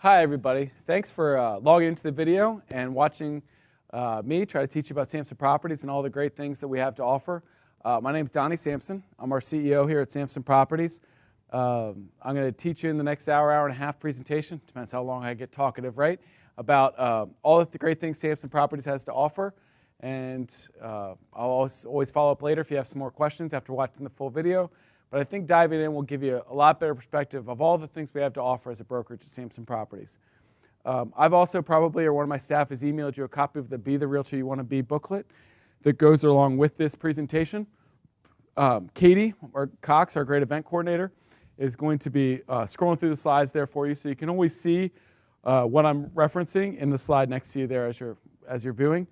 Hi, everybody. Thanks for logging into the video and watching me try to teach you about Sampson Properties and all the great things that we have to offer. My name is Donnie Sampson. I'm our CEO here at Sampson Properties. I'm going to teach you in the next hour, hour and a half presentation, depends how long I get talkative, right, about all of the great things Sampson Properties has to offer. And I'll always follow up later if you have some more questions after watching the full video. But I think diving in will give you a lot better perspective of all the things we have to offer as a brokerage at Sampson Properties. I've also probably, or one of my staff has emailed you a copy of the Be the Realtor You Want to Be booklet that goes along with this presentation. Katie Cox, our great event coordinator, is going to be scrolling through the slides there for you, so you can always see what I'm referencing in the slide next to you there as you're viewing.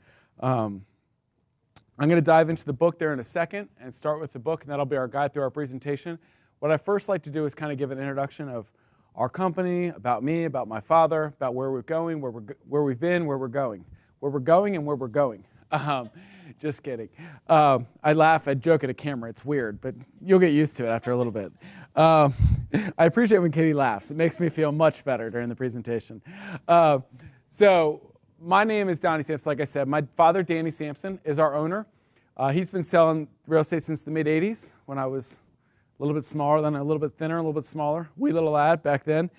I'm going to dive into the book there in a second and start with the book, and that'll be our guide through our presentation. What I first like to do is kind of give an introduction of our company, about me, about my father, about where we're going, where we've been, where we're going, and where we're going. Just kidding. I laugh, I joke at a camera. It's weird, but you'll get used to it after a little bit. I appreciate when Katie laughs. It makes me feel much better during the presentation. So my name is Donnie Sampson, like I said. My father, Danny Sampson, is our owner. He's been selling real estate since the mid-'80s when I was a little bit smaller, then a little bit thinner, a little bit smaller, wee little lad back then.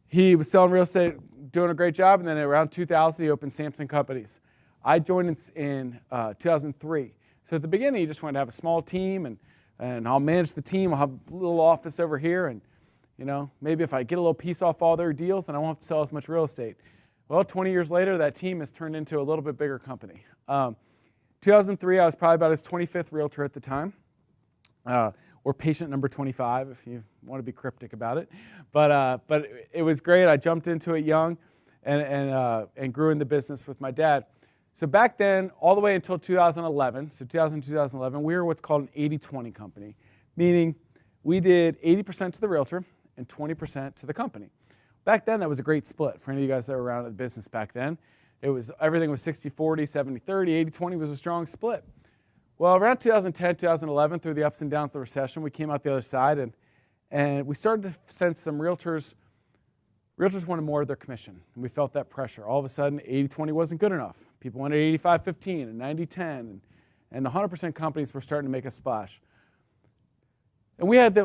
He was selling real estate, doing a great job, and then around 2000 he opened Sampson Companies. I joined in 2003. So at the beginning he just wanted to have a small team, and I'll manage the team. I'll have a little office over here, and maybe if I get a little piece off all their deals, then I won't have to sell as much real estate. Well, 20 years later, that team has turned into a little bit bigger company. 2003, I was probably about his 25th realtor at the time, or patient number 25, if you want to be cryptic about it. But it was great. I jumped into it young and grew in the business with my dad. So back then, all the way until 2011, so 2011, we were what's called an 80-20 company, meaning we did 80% to the realtor and 20% to the company. Back then, that was a great split for any of you guys that were around in the business back then. Everything was 60-40, 70-30, 80-20 was a strong split. Well, around 2010, 2011, through the ups and downs of the recession, we came out the other side, and we started to sense some realtors wanted more of their commission, and we felt that pressure. All of a sudden, 80-20 wasn't good enough. People wanted 85-15 and 90-10, and the 100% companies were starting to make a splash. And we had,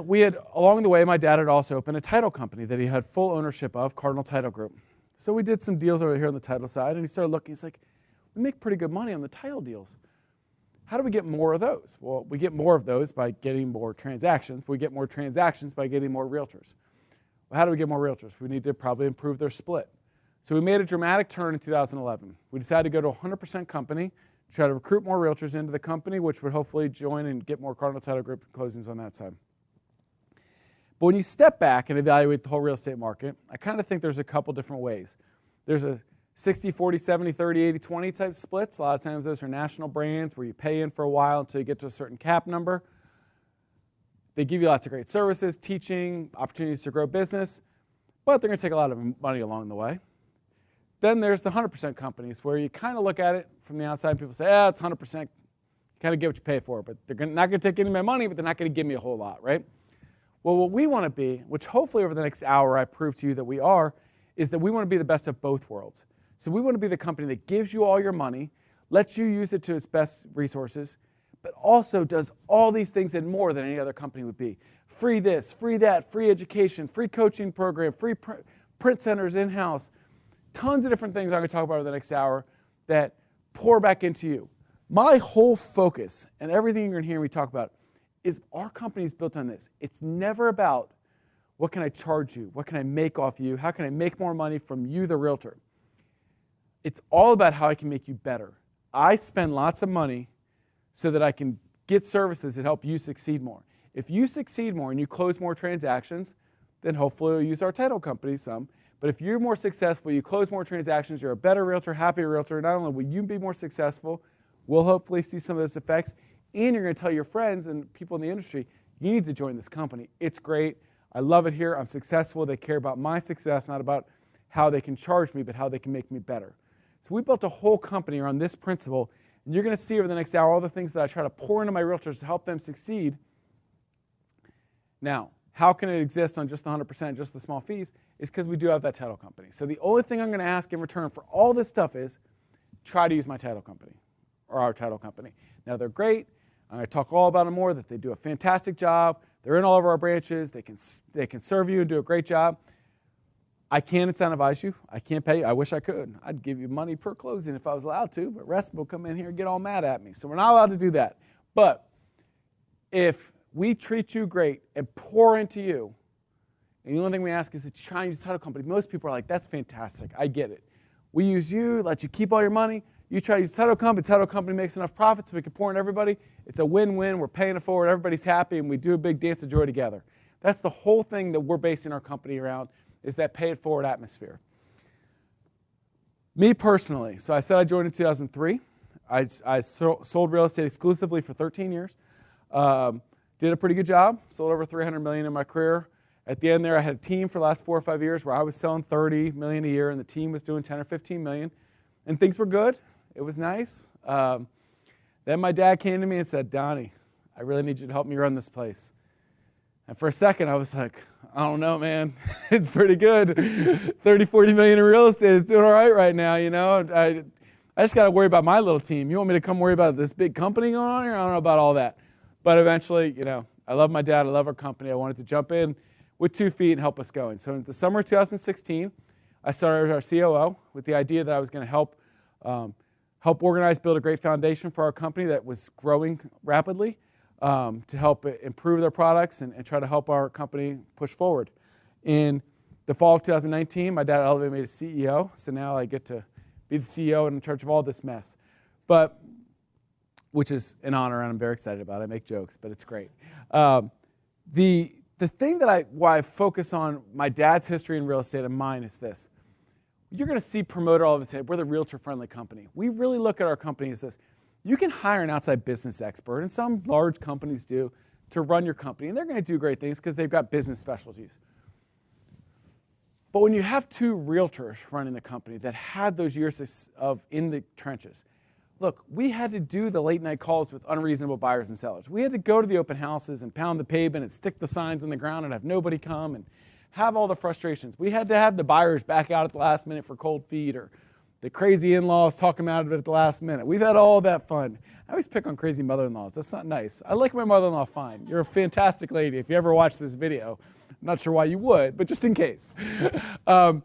along the way, my dad had also opened a title company that he had full ownership of, Cardinal Title Group. So we did some deals over here on the title side, and he started looking. He's like, we make pretty good money on the title deals. How do we get more of those? Well, we get more of those by getting more transactions. We get more transactions by getting more realtors. Well, how do we get more realtors? We need to probably improve their split. So we made a dramatic turn in 2011. We decided to go to a 100% company, try to recruit more realtors into the company, which would hopefully join and get more Cardinal Title Group closings on that side. But when you step back and evaluate the whole real estate market, I kind of think there's a couple different ways. There's a 60, 40, 70, 30, 80, 20 type splits. A lot of times those are national brands where you pay in for a while until you get to a certain cap number. They give you lots of great services, teaching, opportunities to grow business, but they're going to take a lot of money along the way. Then there's the 100% companies where you kind of look at it from the outside and people say, it's 100%, you kind of get what you pay for, but they're not going to take any of my money, but they're not going to give me a whole lot, right? Well, what we want to be, which hopefully over the next hour I prove to you that we are, is that we want to be the best of both worlds. So we want to be the company that gives you all your money, lets you use it to its best resources, but also does all these things and more than any other company would be. Free this, free that, free education, free coaching program, free print centers in-house, tons of different things I'm going to talk about over the next hour that pour back into you. My whole focus and everything you're going to hear me talk about is our company is built on this. It's never about what can I charge you, what can I make off you, how can I make more money from you, the realtor. It's all about how I can make you better. I spend lots of money so that I can get services that help you succeed more. If you succeed more and you close more transactions, then hopefully you'll use our title company some. But if you're more successful, you close more transactions, you're a better realtor, happier realtor, not only will you be more successful, we'll hopefully see some of those effects, and you're going to tell your friends and people in the industry, you need to join this company. It's great. I love it here. I'm successful. They care about my success, not about how they can charge me, but how they can make me better. So we built a whole company around this principle, and you're going to see over the next hour all the things that I try to pour into my realtors to help them succeed. Now, how can it exist on just the 100%, just the small fees, is because we do have that title company. So the only thing I'm going to ask in return for all this stuff is try to use my title company or our title company. Now, they're great. I'm going to talk all about them more, that they do a fantastic job. They're in all of our branches. They can serve you and do a great job. I can't incentivize you. I can't pay you. I wish I could. I'd give you money per closing if I was allowed to, but rest will come in here and get all mad at me. So we're not allowed to do that. But if we treat you great and pour into you, and the only thing we ask is that you try and use the title company, most people are like, that's fantastic. I get it. We use you, let you keep all your money. You try to use title company makes enough profit so we can pour in everybody. It's a win-win. We're paying it forward. Everybody's happy, and we do a big dance of joy together. That's the whole thing that we're basing our company around, is that pay-it-forward atmosphere. Me personally, so I said I joined in 2003. I sold real estate exclusively for 13 years. Did a pretty good job. Sold over $300 million in my career. At the end there, I had a team for the last 4 or 5 years where I was selling $30 million a year, and the team was doing 10 or 15 million. And things were good. It was nice. Then my dad came to me and said, Donnie, I really need you to help me run this place. And for a second, I was like, I don't know, man. It's pretty good. 30, 40 million in real estate is doing all right now, you know. I just got to worry about my little team. You want me to come worry about this big company going on here? I don't know about all that. But eventually, you know, I love my dad. I love our company. I wanted to jump in with 2 feet and help us going. So in the summer of 2016, I started as our COO with the idea that I was going to help organize, build a great foundation for our company that was growing rapidly, to help improve their products and try to help our company push forward. In the fall of 2019, my dad elevated me to CEO, so now I get to be the CEO and in charge of all this mess, which is an honor and I'm very excited about it. I make jokes, but it's great. The thing that why I focus on my dad's history in real estate and mine is this. You're going to see promoted all the time. We're the realtor-friendly company. We really look at our company as this. You can hire an outside business expert, and some large companies do, to run your company. And they're going to do great things because they've got business specialties. But when you have 2 realtors running the company that had those years of in the trenches, look, we had to do the late night calls with unreasonable buyers and sellers. We had to go to the open houses and pound the pavement and stick the signs in the ground and have nobody come and have all the frustrations. We had to have the buyers back out at the last minute for cold feet, or the crazy in-laws talk them out of it at the last minute. We've had all that fun. I always pick on crazy mother-in-laws. That's not nice. I like my mother-in-law fine. You're a fantastic lady. If you ever watch this video, I'm not sure why you would, but just in case. But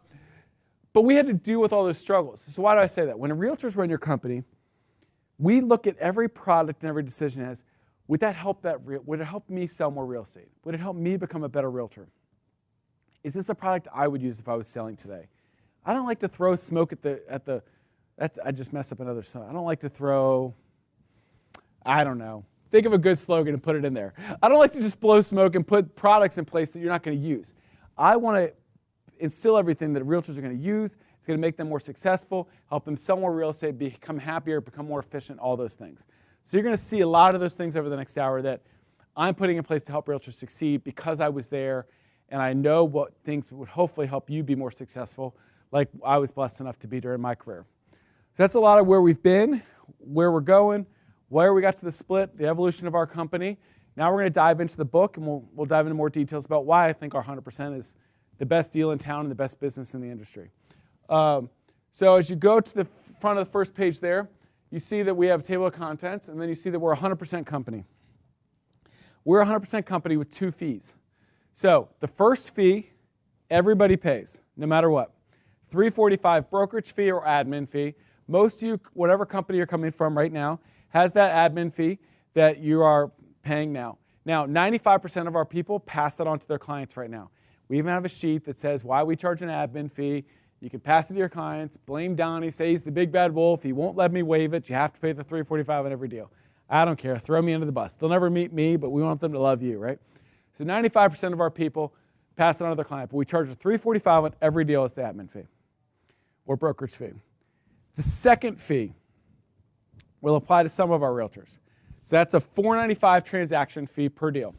we had to deal with all those struggles. So why do I say that? When a realtors run your company, we look at every product and every decision as, would it help me sell more real estate? Would it help me become a better realtor? Is this a product I would use if I was selling today? I don't like to throw smoke I just messed up another song. I don't like to throw, I don't know. Think of a good slogan and put it in there. I don't like to just blow smoke and put products in place that you're not going to use. I want to instill everything that realtors are going to use. It's going to make them more successful, help them sell more real estate, become happier, become more efficient, all those things. So you're going to see a lot of those things over the next hour that I'm putting in place to help realtors succeed because I was there and I know what things would hopefully help you be more successful, like I was blessed enough to be during my career. So that's a lot of where we've been, where we're going, where we got to the split, the evolution of our company. Now we're going to dive into the book, and we'll dive into more details about why I think our 100% is the best deal in town and the best business in the industry. So as you go to the front of the first page there, you see that we have a table of contents, and then you see that we're a 100% company. We're a 100% company with 2 fees. So the first fee, everybody pays, no matter what. $345 brokerage fee or admin fee. Most of you, whatever company you're coming from right now, has that admin fee that you are paying now. Now, 95% of our people pass that on to their clients right now. We even have a sheet that says why we charge an admin fee. You can pass it to your clients, blame Donnie, say he's the big bad wolf, he won't let me waive it, you have to pay the $345 on every deal. I don't care, throw me under the bus. They'll never meet me, but we want them to love you, right? So 95% of our people pass it on to their client, but we charge a $345 on every deal as the admin fee or brokerage fee. The second fee will apply to some of our realtors. So that's a $495 transaction fee per deal.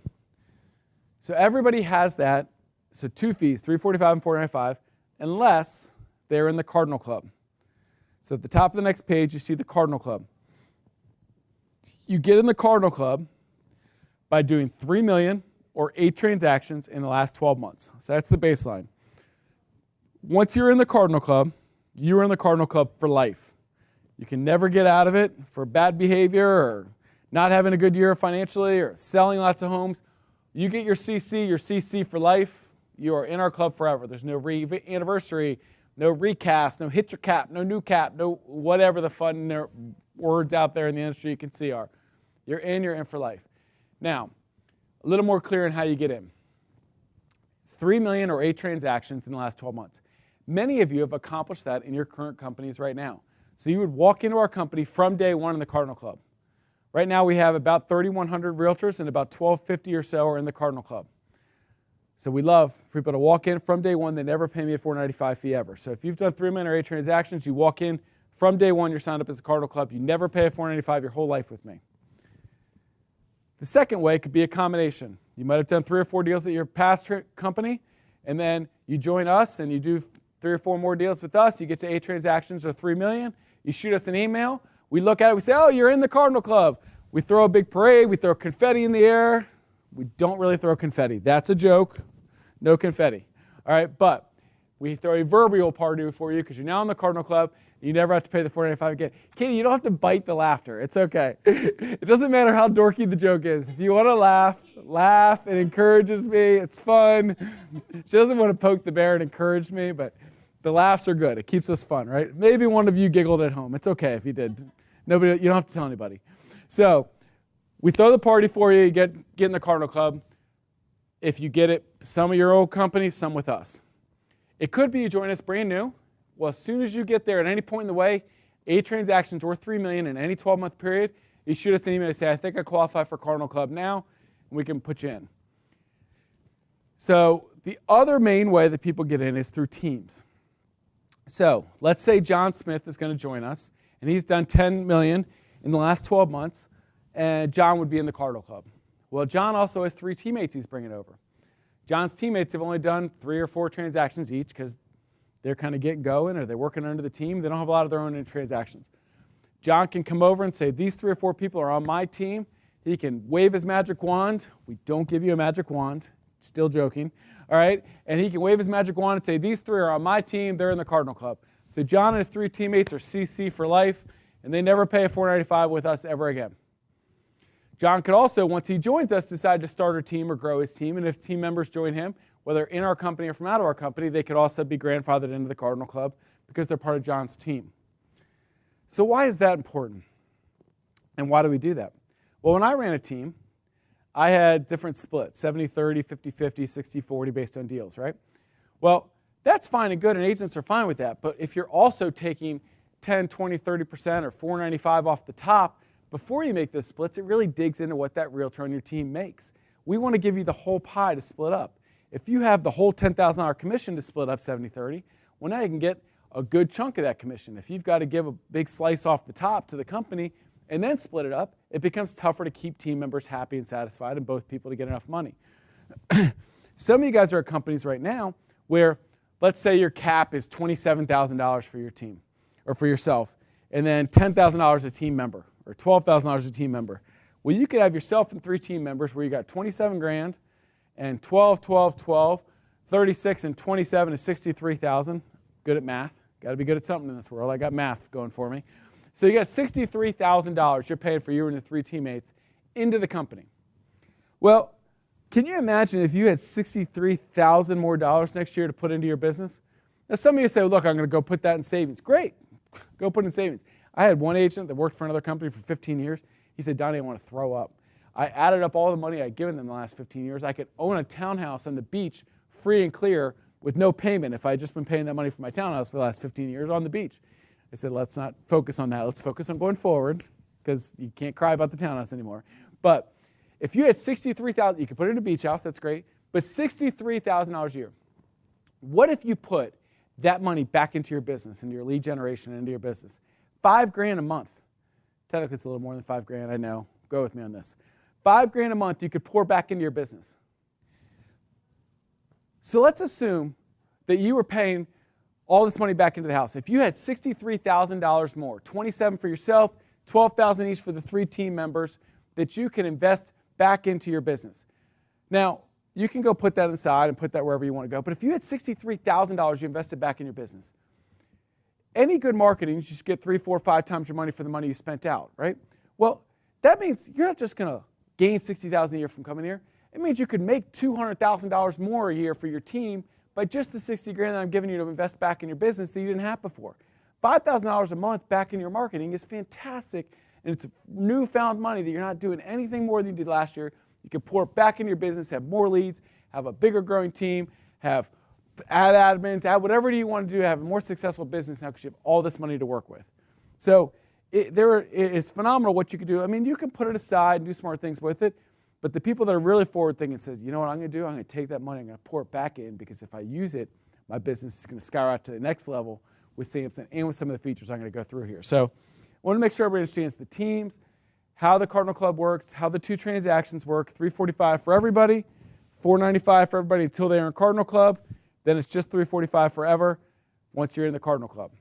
So everybody has that. So 2 fees, $345 and $495, unless they're in the Cardinal Club. So at the top of the next page, you see the Cardinal Club. You get in the Cardinal Club by doing $3 million or 8 transactions in the last 12 months. So that's the baseline. Once you're in the Cardinal Club, you are in the Cardinal Club for life. You can never get out of it for bad behavior or not having a good year financially or selling lots of homes. You get your CC for life. You are in our club forever. There's no anniversary, no recast, no hit your cap, no new cap, no whatever the fun words out there in the industry you can see are. You're in for life. Now, a little more clear on how you get in. 3 million or 8 transactions in the last 12 months. Many of you have accomplished that in your current companies right now. So you would walk into our company from day one in the Cardinal Club. Right now we have about 3,100 realtors and about 1,250 or so are in the Cardinal Club. So we love for people to walk in from day one. They never pay me a $495 fee ever. So if you've done 3 million or 8 transactions, you walk in from day one, you're signed up as a Cardinal Club. You never pay a $495 your whole life with me. The second way could be a combination. You might have done 3 or 4 deals at your past company, and then you join us and you do 3 or 4 more deals with us. You get to 8 transactions or 3 million. You shoot us an email. We look at it. We say, oh, you're in the Cardinal Club. We throw a big parade. We throw confetti in the air. We don't really throw confetti. That's a joke. No confetti. All right, but we throw a verbal party for you because you're now in the Cardinal Club. You never have to pay the $495 again. Katie, you don't have to bite the laughter. It's okay. It doesn't matter how dorky the joke is. If you want to laugh, laugh. It encourages me. It's fun. She doesn't want to poke the bear and encourage me, but the laughs are good. It keeps us fun, right? Maybe one of you giggled at home. It's okay if you did. Nobody, you don't have to tell anybody. So we throw the party for you. You get in the Cardinal Club. If you get it, some of your old companies, some with us. It could be you join us brand new. Well, as soon as you get there at any point in the way, 8 transactions worth $3 million in any 12-month period, you shoot us an email and say, I think I qualify for Cardinal Club now, and we can put you in. So the other main way that people get in is through teams. So let's say John Smith is going to join us, and he's done $10 million in the last 12 months, and John would be in the Cardinal Club. Well, John also has 3 teammates he's bringing over. John's teammates have only done 3 or 4 transactions each because they're kind of getting going or they're working under the team. They don't have a lot of their own transactions. John can come over and say, these 3 or 4 people are on my team. He can wave his magic wand. We don't give you a magic wand. Still joking. All right? And he can wave his magic wand and say, these 3 are on my team. They're in the Cardinal Club. So John and his 3 teammates are CC for life, and they never pay a $495 with us ever again. John could also, once he joins us, decide to start a team or grow his team. And if team members join him, whether in our company or from out of our company, they could also be grandfathered into the Cardinal Club because they're part of John's team. So why is that important? And why do we do that? Well, when I ran a team, I had different splits, 70-30, 50-50, 60-40 based on deals, right? Well, that's fine and good, and agents are fine with that. But if you're also taking 10, 20, 30% or $495 off the top, before you make those splits, it really digs into what that realtor on your team makes. We want to give you the whole pie to split up. If you have the whole $10,000 commission to split up 70-30, well, now you can get a good chunk of that commission. If you've got to give a big slice off the top to the company and then split it up, it becomes tougher to keep team members happy and satisfied and both people to get enough money. Some of you guys are at companies right now where, let's say your cap is $27,000 for your team or for yourself, and then $10,000 a team member or $12,000 a team member. Well, you could have yourself and 3 team members where you got 27 grand and 12, 12, 12, 36 and 27 is 63,000. Good at math. Got to be good at something in this world. I got math going for me. So you got $63,000 you're paying for you and your 3 teammates into the company. Well, can you imagine if you had $63,000 more next year to put into your business? Now some of you say, well, look, I'm going to go put that in savings. Great. Go put in savings. I had one agent that worked for another company for 15 years. He said, Donnie, I want to throw up. I added up all the money I'd given them the last 15 years. I could own a townhouse on the beach free and clear with no payment if I had just been paying that money for my townhouse for the last 15 years on the beach. I said, let's not focus on that. Let's focus on going forward because you can't cry about the townhouse anymore. But if you had $63,000, you could put it in a beach house. That's great. But $63,000 a year. What if you put that money back into your business, into your lead generation, into your business? $5 grand a month. Technically, it's a little more than $5 grand. I know. Go with me on this. $5 grand a month you could pour back into your business. So let's assume that you were paying all this money back into the house. If you had $63,000 more, $27,000 for yourself, $12,000 each for the 3 team members, that you can invest back into your business. Now, you can go put that aside and put that wherever you want to go. But if you had $63,000 you invested back in your business, any good marketing, you just get 3, 4, 5 times your money for the money you spent out, right? Well, that means you're not just going to gain $60,000 a year from coming here. It means you could make $200,000 more a year for your team by just the 60 grand that I'm giving you to invest back in your business that you didn't have before. $5,000 a month back in your marketing is fantastic, and it's newfound money that you're not doing anything more than you did last year. You can pour it back into your business, have more leads, have a bigger growing team, have add admins, add whatever you want to do to have a more successful business now because you have all this money to work with. So it's phenomenal what you can do. I mean, you can put it aside and do smart things with it, but the people that are really forward thinking says, you know what I'm going to do? I'm going to take that money, I'm going to pour it back in, because if I use it, my business is going to skyrocket to the next level with Samson and with some of the features I'm going to go through here. So I want to make sure everybody understands the teams, how the Cardinal Club works, how the 2 transactions work, $345 for everybody, $495 for everybody until they're in Cardinal Club. Then it's just $345 forever once you're in the Cardinal Club.